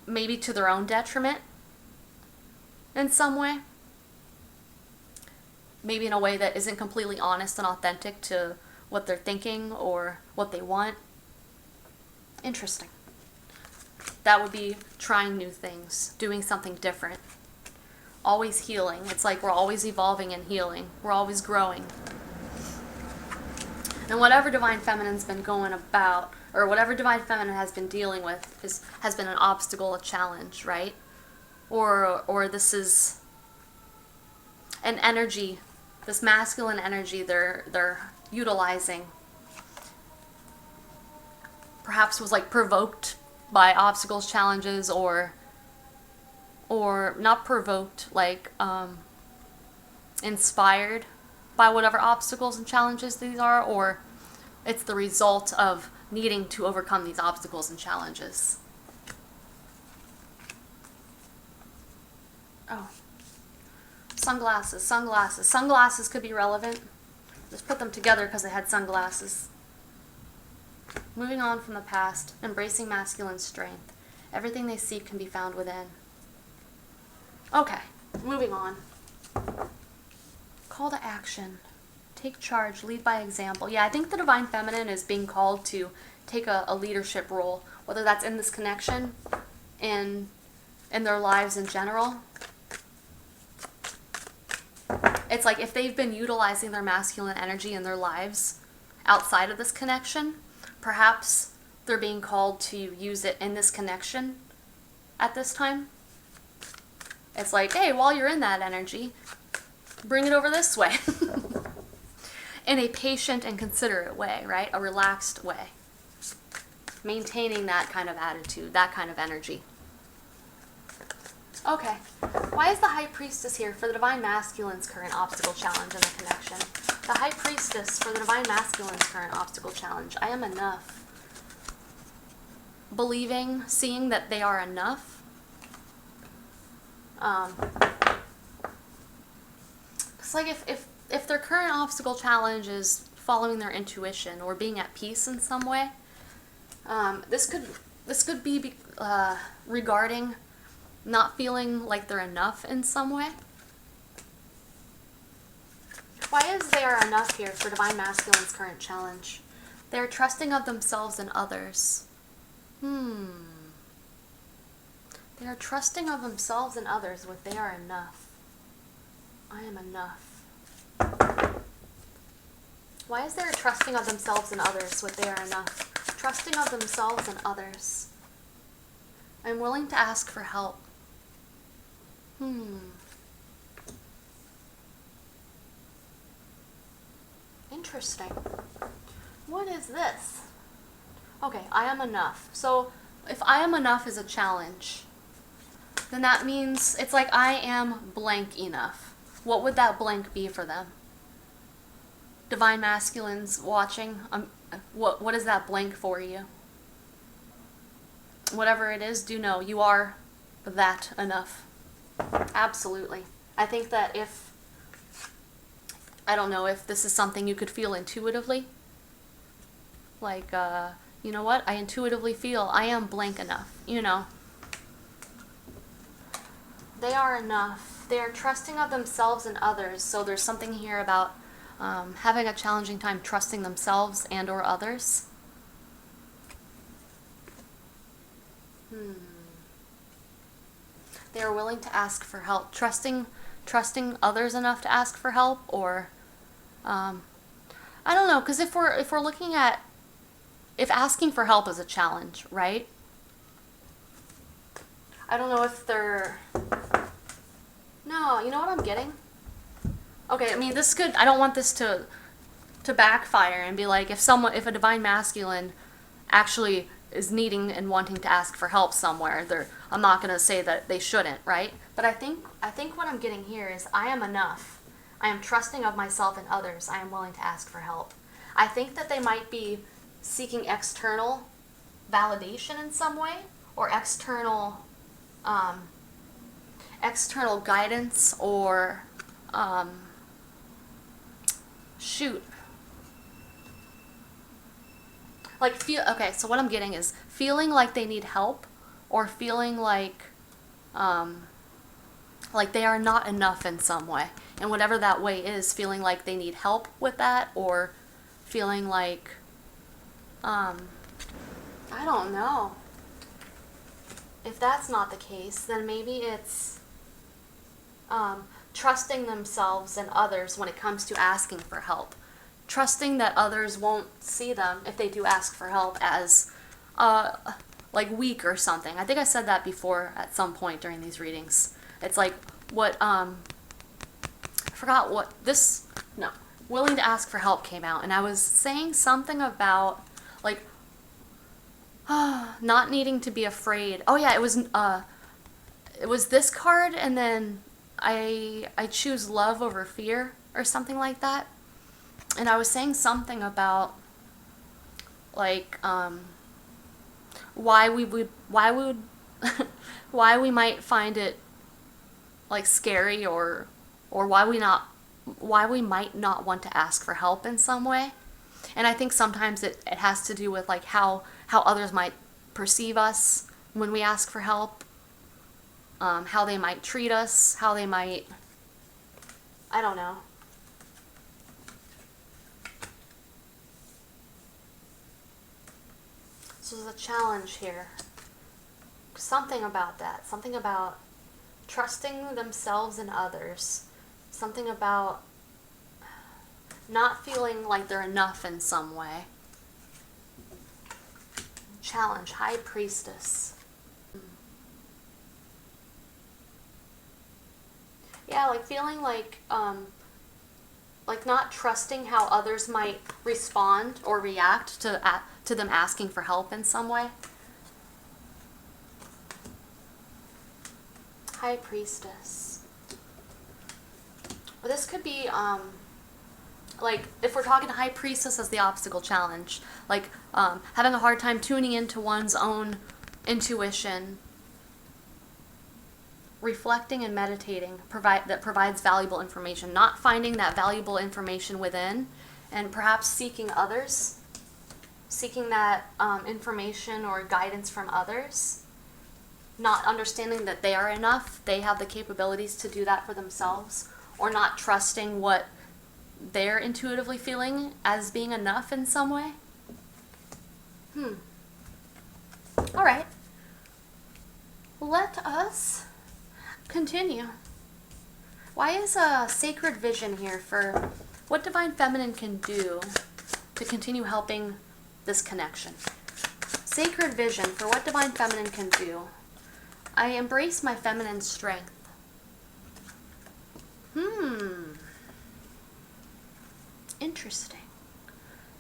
maybe to their own detriment in some way. Maybe in a way that isn't completely honest and authentic to what they're thinking or what they want. Interesting. That would be trying new things, doing something different. Always healing. It's like we're always evolving and healing. We're always growing. And whatever Divine Feminine's been going about, or whatever divine feminine has been dealing with has been an obstacle, a challenge, right? Or this is an energy, this masculine energy they're utilizing, perhaps was like provoked by obstacles, challenges, or not provoked, like inspired by whatever obstacles and challenges these are, or it's the result of needing to overcome these obstacles and challenges. Oh, sunglasses, sunglasses. Sunglasses could be relevant. Just put them together because they had sunglasses. Moving on from the past, embracing masculine strength. Everything they seek can be found within. Okay, moving on. Call to action. Take charge, lead by example. Yeah, I think the divine feminine is being called to take a leadership role, whether that's in this connection, in their lives in general. It's like if they've been utilizing their masculine energy in their lives outside of this connection, perhaps they're being called to use it in this connection at this time. It's like, hey, while you're in that energy, bring it over this way. In a patient and considerate way, right? A relaxed way. Maintaining that kind of attitude, that kind of energy. Okay, why is the High Priestess here for the Divine Masculine's current obstacle challenge in the connection? The High Priestess for the Divine Masculine's current obstacle challenge. I am enough. Believing, seeing that they are enough. It's like if their current obstacle challenge is following their intuition or being at peace in some way, this could be regarding not feeling like they're enough in some way. Why is they are enough here for Divine Masculine's current challenge? They are trusting of themselves and others. They are trusting of themselves and others with they are enough. I am enough. Why is there a trusting of themselves and others with they are enough? Trusting of themselves and others. I'm willing to ask for help. Interesting. What is this? Okay, I am enough. So if I am enough is a challenge, then that means it's like I am blank enough. What would that blank be for them? Divine Masculines watching, what is that blank for you? Whatever it is, do know you are that enough. Absolutely. I think that I don't know if this is something you could feel intuitively. Like, you know what? I intuitively feel I am blank enough, you know. They are enough. They are trusting of themselves and others. So there's something here about having a challenging time trusting themselves and or others. They are willing to ask for help. Trusting others enough to ask for help, or I don't know, because if we're looking at if asking for help is a challenge, right? I don't know if they're... No, you know what I'm getting? Okay, I mean, this could... I don't want this to backfire and be like, if a Divine Masculine actually is needing and wanting to ask for help somewhere, I'm not going to say that they shouldn't, right? But I think what I'm getting here is I am enough. I am trusting of myself and others. I am willing to ask for help. I think that they might be seeking external validation in some way, or external guidance, or okay, so what I'm getting is feeling like they need help, or feeling like they are not enough in some way, and whatever that way is, feeling like they need help with that, or feeling like I don't know. If that's not the case, then maybe it's trusting themselves and others when it comes to asking for help. trusting that others won't see them if they do ask for help as like weak or something. I think I said that before at some point during these readings. It's like what I forgot what this no willing to ask for help came out, and I was saying something about like not needing to be afraid. Oh yeah, it was this card, and then I choose love over fear or something like that. And I was saying something about like why we would why we might find it like scary, or why we might not want to ask for help in some way. And I think sometimes it has to do with like how others might perceive us when we ask for help, how they might treat us, how they might, I don't know. So there's a challenge here. Something about that. Something about trusting themselves and others. Something about not feeling like they're enough in some way. Challenge, High Priestess. Yeah, like feeling like not trusting how others might respond or react to them asking for help in some way. High Priestess. Or this could be like if we're talking High Priestess as the obstacle challenge, like having a hard time tuning into one's own intuition, reflecting and meditating that provides valuable information, not finding that valuable information within, and perhaps seeking others, seeking that information or guidance from others, not understanding that they are enough, they have the capabilities to do that for themselves, or not trusting what they're intuitively feeling as being enough in some way. All right. Let us continue. Why is a sacred vision here for what Divine Feminine can do to continue helping this connection? Sacred vision for what Divine Feminine can do. I embrace my feminine strength. Interesting.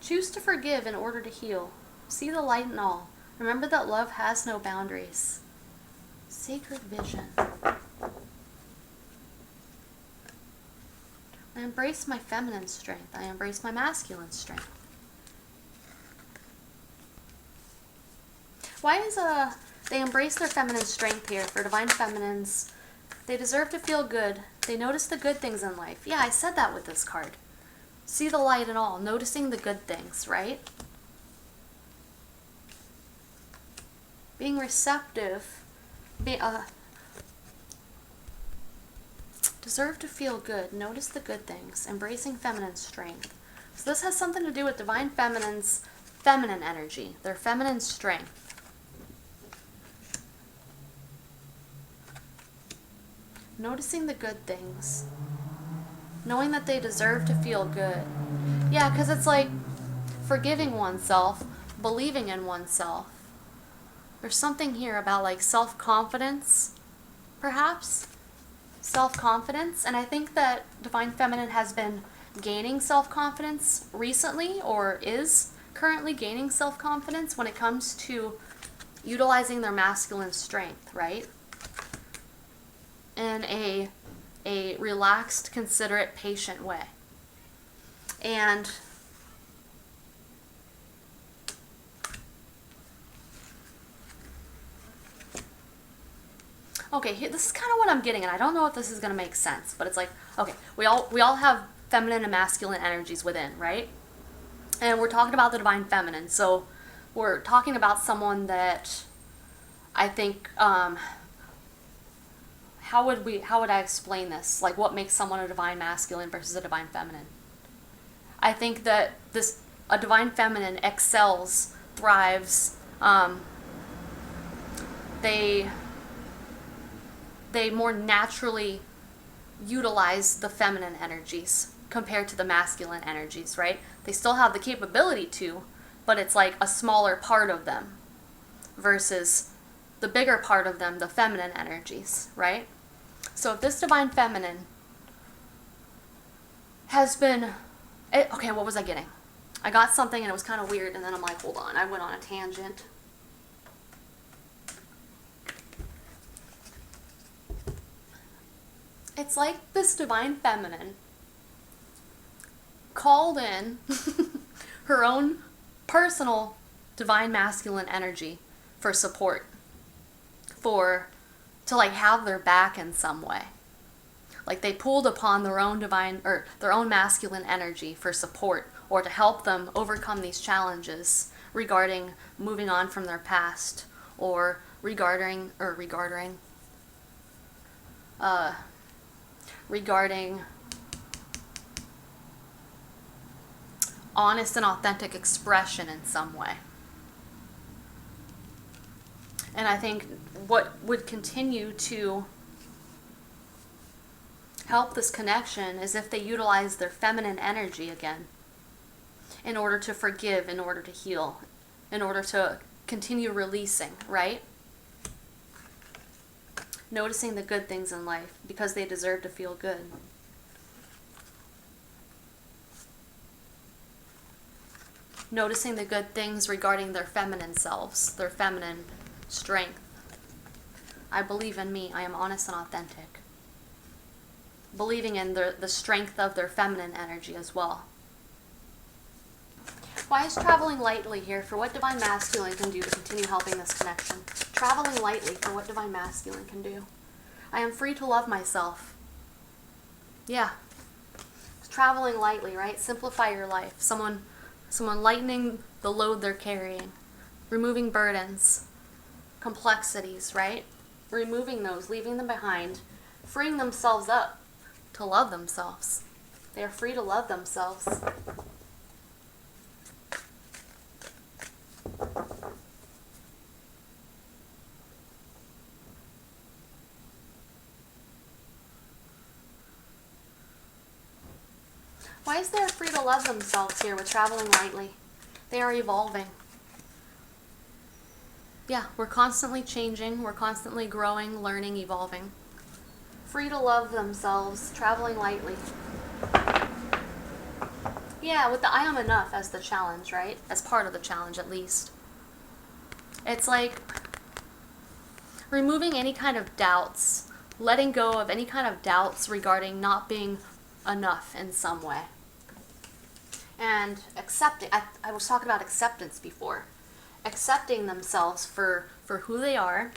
Choose to forgive in order to heal. See the light in all. Remember that love has no boundaries. Sacred vision. I embrace my feminine strength. I embrace my masculine strength. Why is they embrace their feminine strength here for Divine Feminines? They deserve to feel good. They notice the good things in life. Yeah, I said that with this card. See the light in all. Noticing the good things, right? Being receptive. Deserve to feel good. Notice the good things. Embracing feminine strength. So this has something to do with Divine Feminine's feminine energy. Their feminine strength. Noticing the good things. Knowing that they deserve to feel good. Yeah, because it's like forgiving oneself, believing in oneself. There's something here about like self-confidence, perhaps. Self-confidence. And I think that Divine Feminine has been gaining self-confidence recently, or is currently gaining self-confidence when it comes to utilizing their masculine strength, right? In a relaxed, considerate, patient way. And okay, this is kind of what I'm getting, and I don't know if this is going to make sense, but it's like, okay, we all have feminine and masculine energies within, right? And we're talking about the Divine Feminine, so we're talking about someone that I think, how would I explain this? Like, what makes someone a Divine Masculine versus a Divine Feminine? I think that a Divine Feminine excels, thrives, they more naturally utilize the feminine energies. compared to the masculine energies, right? They still have the capability to, but it's like a smaller part of them versus the bigger part of them, the feminine energies, right? So if this divine feminine has been, okay, what was I getting? I got something and it was kind of weird, and then I'm like, hold on, I went on a tangent. It's like this divine feminine called in her own personal divine masculine energy for support, to like have their back in some way. Like they pulled upon their own divine or their own masculine energy for support or to help them overcome these challenges regarding moving on from their past or regarding honest and authentic expression in some way. And I think what would continue to help this connection is if they utilize their feminine energy again in order to forgive, in order to heal, in order to continue releasing, right? Noticing the good things in life because they deserve to feel good. Noticing the good things regarding their feminine selves, their feminine strength. I believe in me. I am honest and authentic. Believing in the strength of their feminine energy as well. Why is traveling lightly here for what divine masculine can do to continue helping this connection? Traveling lightly for what divine masculine can do. I am free to love myself. Yeah. Traveling lightly, right? Simplify your life. Someone lightening the load they're carrying. Removing burdens. Complexities, right? Removing those, leaving them behind. Freeing themselves up to love themselves. They are free to love themselves. Why is they free to love themselves here with traveling lightly? They are evolving. Yeah, we're constantly changing, we're constantly growing, learning, evolving. Free to love themselves, traveling lightly. Yeah, with the I am enough as the challenge, right? As part of the challenge, at least. It's like removing any kind of doubts, letting go of any kind of doubts regarding not being enough in some way. And accepting, I was talking about acceptance before. Accepting themselves for who they are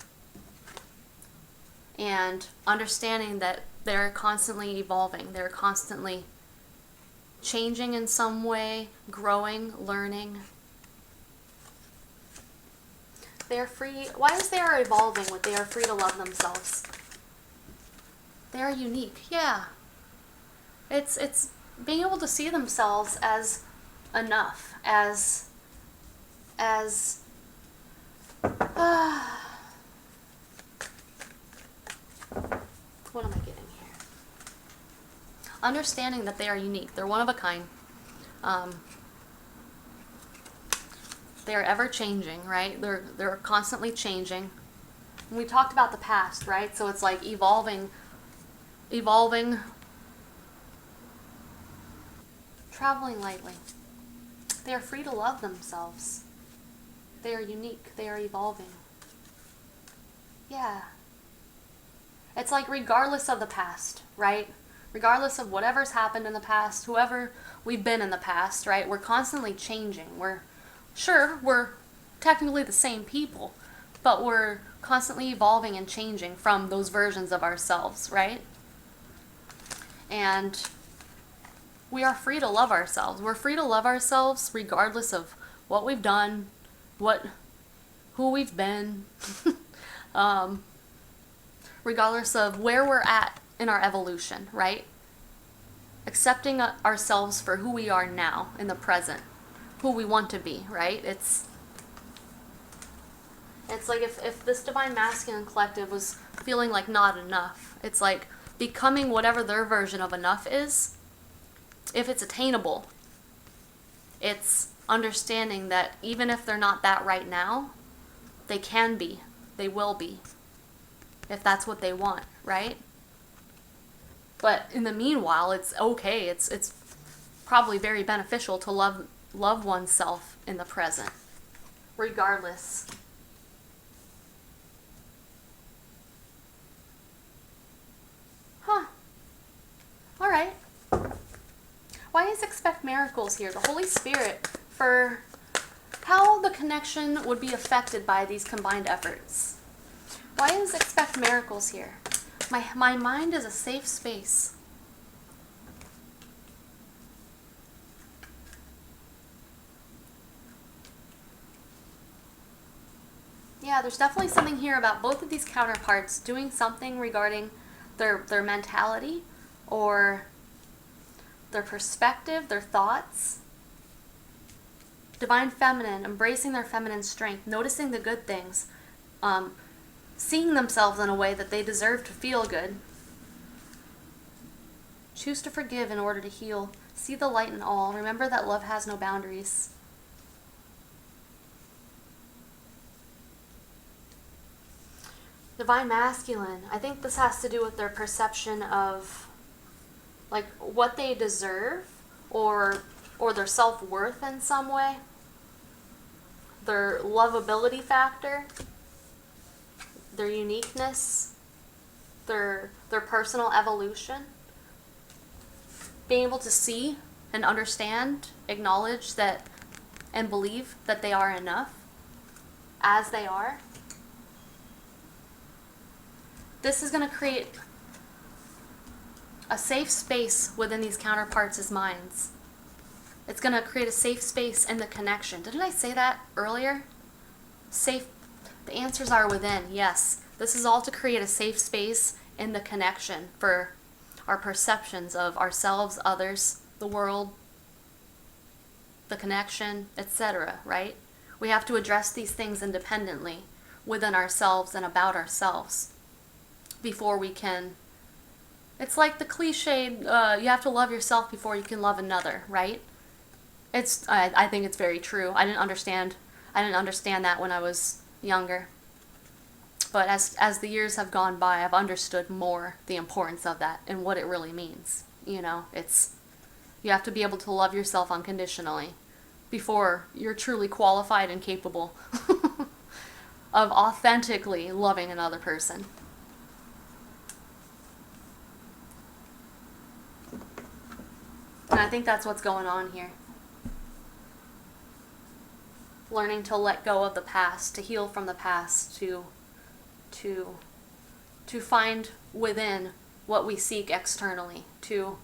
and understanding that they're constantly evolving, they're constantly changing in some way, growing, learning. They're free. Why is they are evolving when they are free to love themselves? They are unique. Yeah. It's being able to see themselves as enough, as what am I getting here? Understanding that they are unique. They're one of a kind. They are ever changing, right? They're constantly changing. And we talked about the past, right? So it's like evolving, traveling lightly. They are free to love themselves. They are unique. They are evolving. Yeah. It's like regardless of the past, right? Regardless of whatever's happened in the past, whoever we've been in the past, right? We're constantly changing. We're technically the same people, but we're constantly evolving and changing from those versions of ourselves, right? And we are free to love ourselves. We're free to love ourselves regardless of what we've done, who we've been, regardless of where we're at in our evolution, right? Accepting ourselves for who we are now in the present, who we want to be, right? It's like if this divine masculine collective was feeling like not enough, it's like becoming whatever their version of enough is if it's attainable, it's understanding that even if they're not that right now, they can be, they will be, if that's what they want, right? But in the meanwhile, it's okay. It's probably very beneficial to love oneself in the present, regardless. Huh. All right. Why is expect miracles here? The Holy Spirit, for how the connection would be affected by these combined efforts. Why is expect miracles here? My mind is a safe space. Yeah, there's definitely something here about both of these counterparts doing something regarding their mentality or their perspective, their thoughts. Divine feminine, embracing their feminine strength, noticing the good things, seeing themselves in a way that they deserve to feel good. Choose to forgive in order to heal. See the light in all. Remember that love has no boundaries. Divine masculine. I think this has to do with their perception of like what they deserve or their self-worth in some way. Their lovability factor, their uniqueness, their personal evolution. Being able to see and understand, acknowledge that, and believe that they are enough as they are. This is going to create a safe space within these counterparts' minds. It's going to create a safe space in the connection. Didn't I say that earlier? Safe. The answers are within, yes. This is all to create a safe space in the connection for our perceptions of ourselves, others, the world, the connection, etc., right? We have to address these things independently within ourselves and about ourselves before we can. It's like the cliched, you have to love yourself before you can love another, right? I think it's very true. I didn't understand that when I was younger. But as the years have gone by, I've understood more the importance of that and what it really means. You know, you have to be able to love yourself unconditionally before you're truly qualified and capable of authentically loving another person. And I think that's what's going on here. Learning to let go of the past, to heal from the past, to find within what we seek externally, to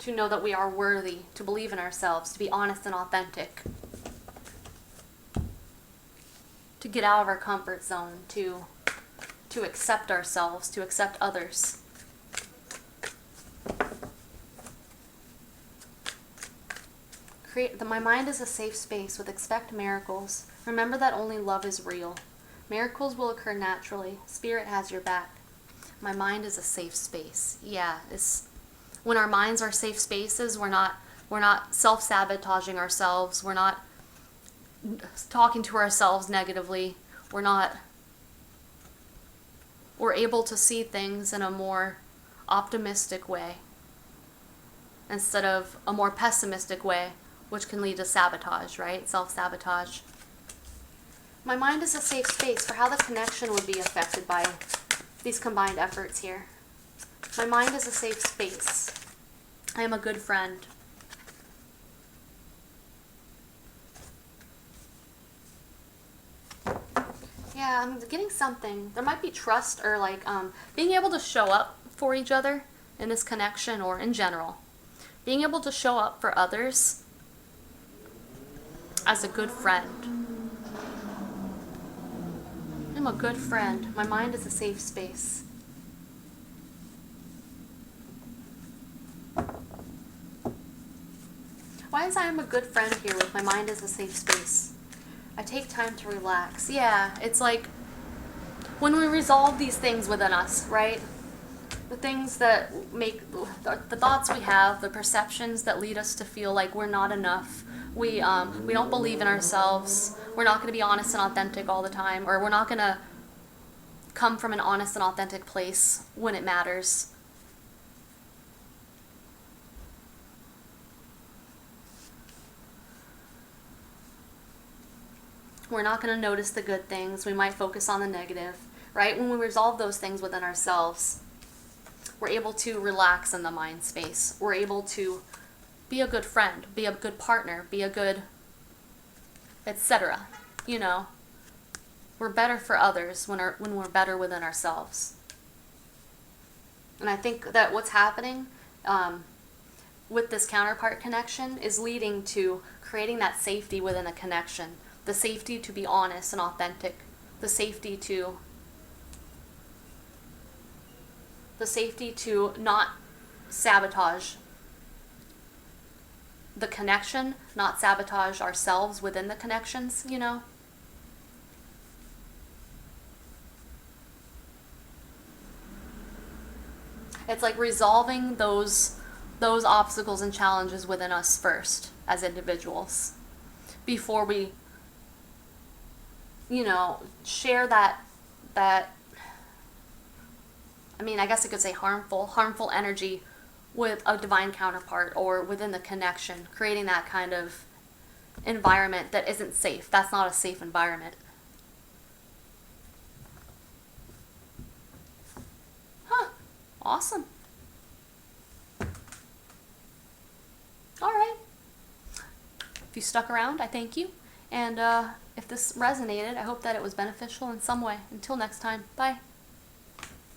know that we are worthy, to believe in ourselves, to be honest and authentic, to get out of our comfort zone, to accept ourselves, to accept others. My mind is a safe space with expect miracles. Remember that only love is real. Miracles will occur naturally. Spirit has your back. My mind is a safe space. Yeah, when our minds are safe spaces, we're not self-sabotaging ourselves. We're not talking to ourselves negatively. We're able to see things in a more optimistic way instead of a more pessimistic way, which can lead to sabotage, right? Self-sabotage. My mind is a safe space for how the connection would be affected by these combined efforts here. My mind is a safe space. I am a good friend. Yeah, I'm getting something. There might be trust or like being able to show up for each other in this connection or in general. Being able to show up for others as a good friend. I'm a good friend. My mind is a safe space. Why is I am a good friend here with my mind is a safe space? I take time to relax. Yeah, it's like when we resolve these things within us, right? The things that make the thoughts we have, the perceptions that lead us to feel like we're not enough. We don't believe in ourselves. We're not going to be honest and authentic all the time, or we're not going to come from an honest and authentic place when it matters. We're not going to notice the good things. We might focus on the negative, right? When we resolve those things within ourselves, we're able to relax in the mind space. We're able to be a good friend, be a good partner, be a good, etc. You know, we're better for others when we're better within ourselves. And I think that what's happening with this counterpart connection is leading to creating that safety within a connection. The safety to be honest and authentic. The safety to not sabotage the connection, not sabotage ourselves within the connections, you know? It's like resolving those obstacles and challenges within us first as individuals before we, you know, share that I mean, I guess I could say harmful energy with a divine counterpart or within the connection, creating that kind of environment that isn't safe. That's not a safe environment. Huh. Awesome. All right. If you stuck around, I thank you. And if this resonated, I hope that it was beneficial in some way. Until next time, bye.